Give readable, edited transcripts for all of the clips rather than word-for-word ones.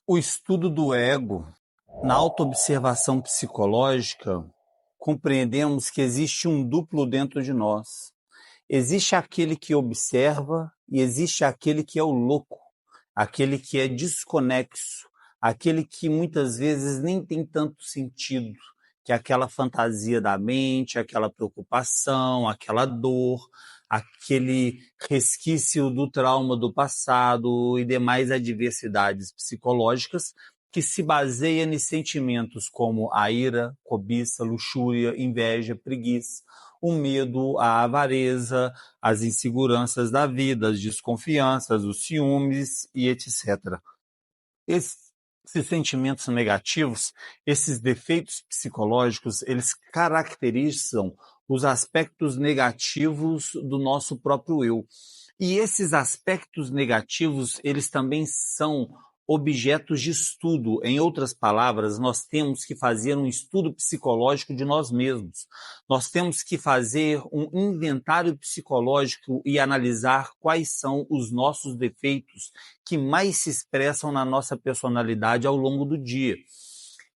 O estudo do ego, na autoobservação psicológica, compreendemos que existe um duplo dentro de nós. Existe aquele que observa e existe aquele que é o louco, aquele que é desconexo, aquele que muitas vezes nem tem tanto sentido, que é aquela fantasia da mente, aquela preocupação, aquela dor, aquele resquício do trauma do passado e demais adversidades psicológicas que se baseia em sentimentos como a ira, cobiça, luxúria, inveja, preguiça, o medo, a avareza, as inseguranças da vida, as desconfianças, os ciúmes e etc. Esses sentimentos negativos, esses defeitos psicológicos, eles caracterizam os aspectos negativos do nosso próprio eu. E esses aspectos negativos, eles também são objetos de estudo. Em outras palavras, nós temos que fazer um estudo psicológico de nós mesmos. Nós temos que fazer um inventário psicológico e analisar quais são os nossos defeitos que mais se expressam na nossa personalidade ao longo do dia.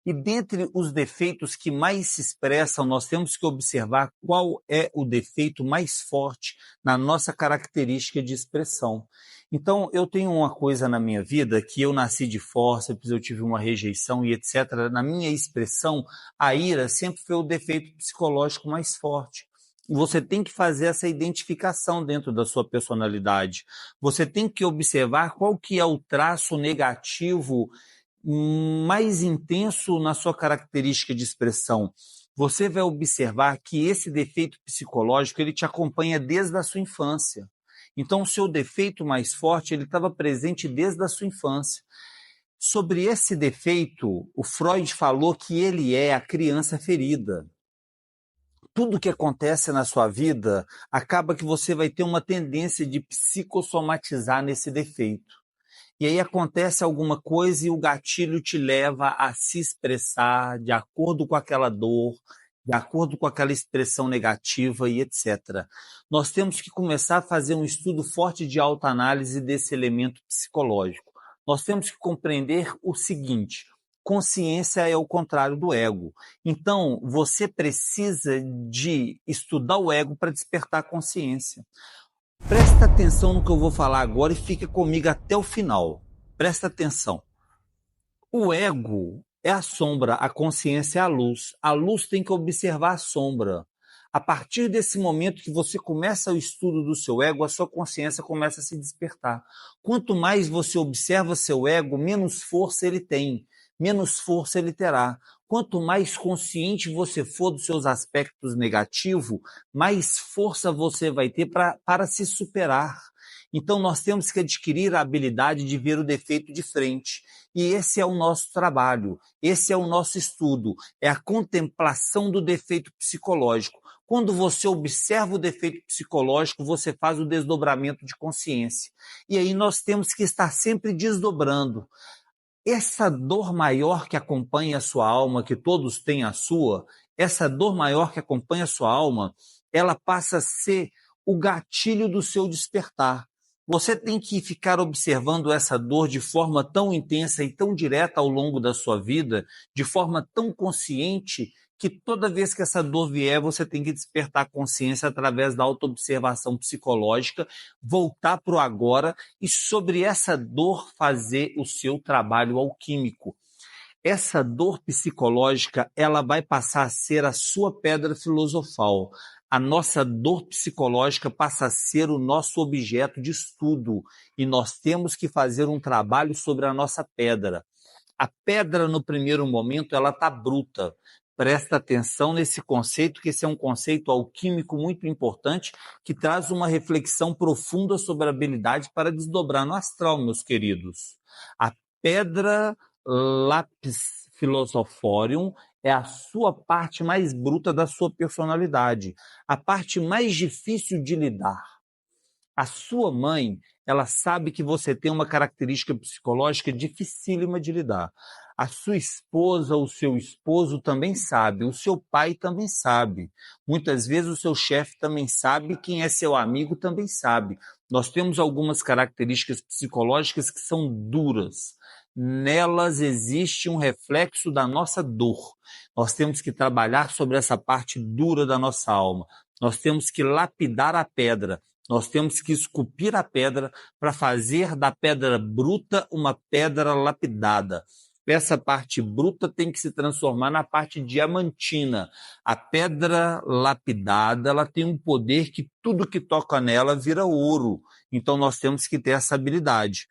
E dentre os defeitos que mais se expressam, nós temos que observar qual é o defeito mais forte na nossa característica de expressão. Então, eu tenho uma coisa na minha vida que eu nasci de fórceps, eu tive uma rejeição e etc. Na minha expressão, a ira sempre foi o defeito psicológico mais forte. Você tem que fazer essa identificação dentro da sua personalidade. Você tem que observar qual que é o traço negativo mais intenso na sua característica de expressão. Você vai observar que esse defeito psicológico ele te acompanha desde a sua infância. Então, o seu defeito mais forte ele estava presente desde a sua infância. Sobre esse defeito, o Freud falou que ele é a criança ferida. Tudo que acontece na sua vida acaba que você vai ter uma tendência de psicossomatizar nesse defeito. E aí acontece alguma coisa e o gatilho te leva a se expressar de acordo com aquela dor, de acordo com aquela expressão negativa e etc. Nós temos que começar a fazer um estudo forte de autoanálise desse elemento psicológico. Nós temos que compreender o seguinte: consciência é o contrário do ego. Então, você precisa de estudar o ego para despertar a consciência. Presta atenção no que eu vou falar agora e fica comigo até o final. Presta atenção. O ego é a sombra, a consciência é a luz. A luz tem que observar a sombra. A partir desse momento que você começa o estudo do seu ego, a sua consciência começa a se despertar. Quanto mais você observa seu ego, menos força ele tem, menos força ele terá. Quanto mais consciente você for dos seus aspectos negativos, mais força você vai ter para se superar. Então, nós temos que adquirir a habilidade de ver o defeito de frente. E esse é o nosso trabalho, esse é o nosso estudo, é a contemplação do defeito psicológico. Quando você observa o defeito psicológico, você faz o desdobramento de consciência. E aí nós temos que estar sempre desdobrando. Essa dor maior que acompanha a sua alma, que todos têm a sua, essa dor maior que acompanha a sua alma, ela passa a ser o gatilho do seu despertar. Você tem que ficar observando essa dor de forma tão intensa e tão direta ao longo da sua vida, de forma tão consciente, que toda vez que essa dor vier, você tem que despertar a consciência através da autoobservação psicológica, voltar para o agora e sobre essa dor fazer o seu trabalho alquímico. Essa dor psicológica, ela vai passar a ser a sua pedra filosofal. A nossa dor psicológica passa a ser o nosso objeto de estudo e nós temos que fazer um trabalho sobre a nossa pedra. A pedra, no primeiro momento, ela está bruta. Presta atenção nesse conceito, que esse é um conceito alquímico muito importante, que traz uma reflexão profunda sobre a habilidade para desdobrar no astral, meus queridos. A pedra Lapis Philosophorum é a sua parte mais bruta da sua personalidade, a parte mais difícil de lidar. A sua mãe, ela sabe que você tem uma característica psicológica dificílima de lidar. A sua esposa, o seu esposo também sabe, o seu pai também sabe. Muitas vezes o seu chefe também sabe, quem é seu amigo também sabe. Nós temos algumas características psicológicas que são duras. nelas existe um reflexo da nossa dor. Nós temos que trabalhar sobre essa parte dura da nossa alma. Nós temos que lapidar a pedra. Nós temos que esculpir a pedra para fazer da pedra bruta uma pedra lapidada. Essa parte bruta tem que se transformar na parte diamantina. A pedra lapidada, ela tem um poder que tudo que toca nela vira ouro. Então nós temos que ter essa habilidade.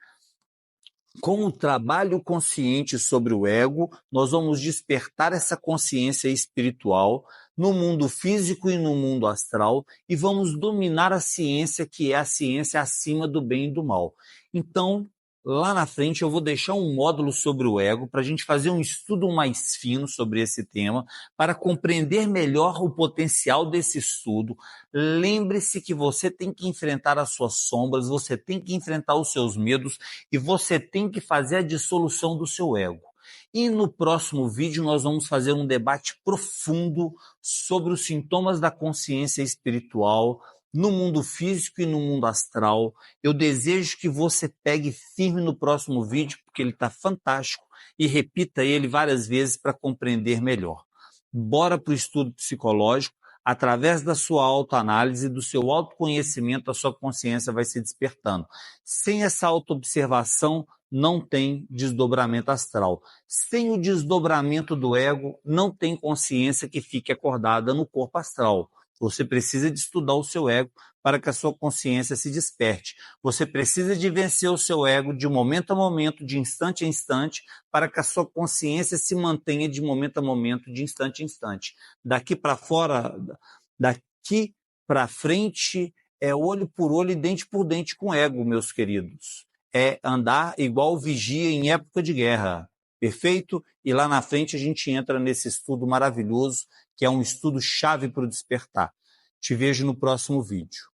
Com o trabalho consciente sobre o ego, nós vamos despertar essa consciência espiritual no mundo físico e no mundo astral e vamos dominar a ciência, que é a ciência acima do bem e do mal. Então, lá na frente eu vou deixar um módulo sobre o ego para a gente fazer um estudo mais fino sobre esse tema, para compreender melhor o potencial desse estudo. Lembre-se que você tem que enfrentar as suas sombras, você tem que enfrentar os seus medos e você tem que fazer a dissolução do seu ego. E no próximo vídeo nós vamos fazer um debate profundo sobre os sintomas da consciência espiritual no mundo físico e no mundo astral. Eu desejo que você pegue firme no próximo vídeo, porque ele está fantástico, e repita ele várias vezes para compreender melhor. Bora para o estudo psicológico. Através da sua autoanálise, do seu autoconhecimento, a sua consciência vai se despertando. Sem essa autoobservação, não tem desdobramento astral. Sem o desdobramento do ego, não tem consciência que fique acordada no corpo astral. Você precisa de estudar o seu ego para que a sua consciência se desperte. Você precisa de vencer o seu ego de momento a momento, de instante a instante, para que a sua consciência se mantenha de momento a momento, de instante a instante. Daqui para fora, daqui para frente, é olho por olho e dente por dente com o ego, meus queridos. É andar igual vigia em época de guerra. Perfeito? E lá na frente a gente entra nesse estudo maravilhoso, que é um estudo chave para o despertar. Te vejo no próximo vídeo.